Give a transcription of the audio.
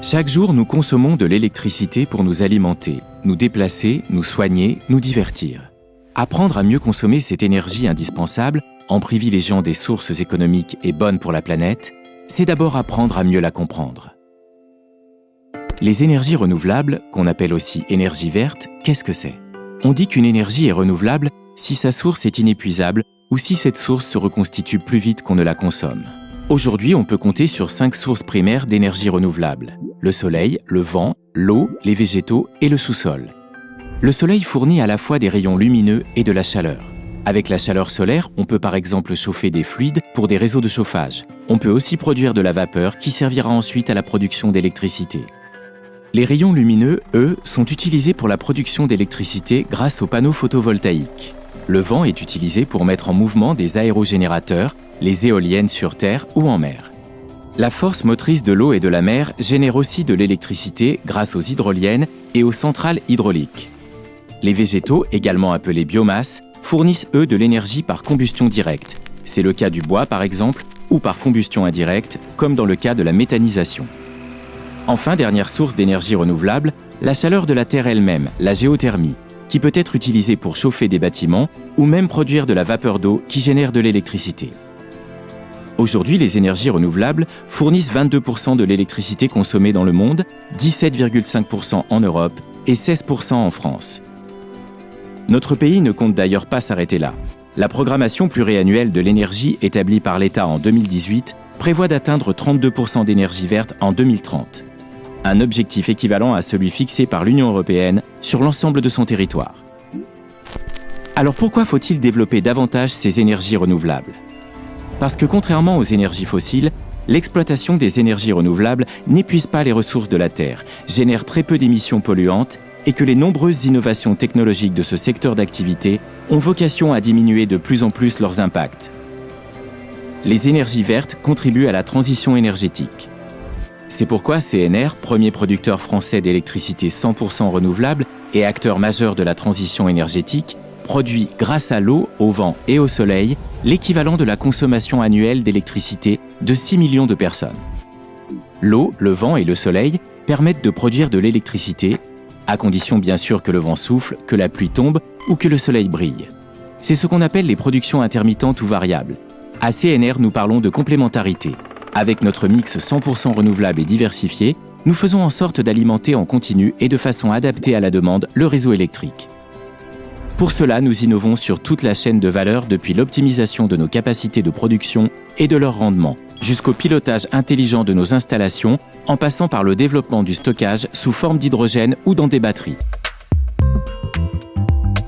Chaque jour, nous consommons de l'électricité pour nous alimenter, nous déplacer, nous soigner, nous divertir. Apprendre à mieux consommer cette énergie indispensable, en privilégiant des sources économiques et bonnes pour la planète, c'est d'abord apprendre à mieux la comprendre. Les énergies renouvelables, qu'on appelle aussi énergie verte, qu'est-ce que c'est? On dit qu'une énergie est renouvelable si sa source est inépuisable ou si cette source se reconstitue plus vite qu'on ne la consomme. Aujourd'hui, on peut compter sur 5 sources primaires d'énergie renouvelable: le soleil, le vent, l'eau, les végétaux et le sous-sol. Le soleil fournit à la fois des rayons lumineux et de la chaleur. Avec la chaleur solaire, on peut par exemple chauffer des fluides pour des réseaux de chauffage. On peut aussi produire de la vapeur qui servira ensuite à la production d'électricité. Les rayons lumineux, eux, sont utilisés pour la production d'électricité grâce aux panneaux photovoltaïques. Le vent est utilisé pour mettre en mouvement des aérogénérateurs, les éoliennes sur terre ou en mer. La force motrice de l'eau et de la mer génère aussi de l'électricité grâce aux hydroliennes et aux centrales hydrauliques. Les végétaux, également appelés biomasse, fournissent eux de l'énergie par combustion directe. C'est le cas du bois par exemple, ou par combustion indirecte, comme dans le cas de la méthanisation. Enfin, dernière source d'énergie renouvelable, la chaleur de la Terre elle-même, la géothermie, qui peut être utilisée pour chauffer des bâtiments ou même produire de la vapeur d'eau qui génère de l'électricité. Aujourd'hui, les énergies renouvelables fournissent 22% de l'électricité consommée dans le monde, 17,5% en Europe et 16% en France. Notre pays ne compte d'ailleurs pas s'arrêter là. La programmation pluriannuelle de l'énergie établie par l'État en 2018 prévoit d'atteindre 32% d'énergie verte en 2030. Un objectif équivalent à celui fixé par l'Union européenne sur l'ensemble de son territoire. Alors pourquoi faut-il développer davantage ces énergies renouvelables? Parce que contrairement aux énergies fossiles, l'exploitation des énergies renouvelables n'épuise pas les ressources de la Terre, génère très peu d'émissions polluantes et que les nombreuses innovations technologiques de ce secteur d'activité ont vocation à diminuer de plus en plus leurs impacts. Les énergies vertes contribuent à la transition énergétique. C'est pourquoi CNR, premier producteur français d'électricité 100% renouvelable et acteur majeur de la transition énergétique, produit grâce à l'eau, au vent et au soleil l'équivalent de la consommation annuelle d'électricité de 6 millions de personnes. L'eau, le vent et le soleil permettent de produire de l'électricité, à condition bien sûr que le vent souffle, que la pluie tombe ou que le soleil brille. C'est ce qu'on appelle les productions intermittentes ou variables. À CNR, nous parlons de complémentarité. Avec notre mix 100% renouvelable et diversifié, nous faisons en sorte d'alimenter en continu et de façon adaptée à la demande le réseau électrique. Pour cela, nous innovons sur toute la chaîne de valeur depuis l'optimisation de nos capacités de production et de leur rendement, jusqu'au pilotage intelligent de nos installations, en passant par le développement du stockage sous forme d'hydrogène ou dans des batteries.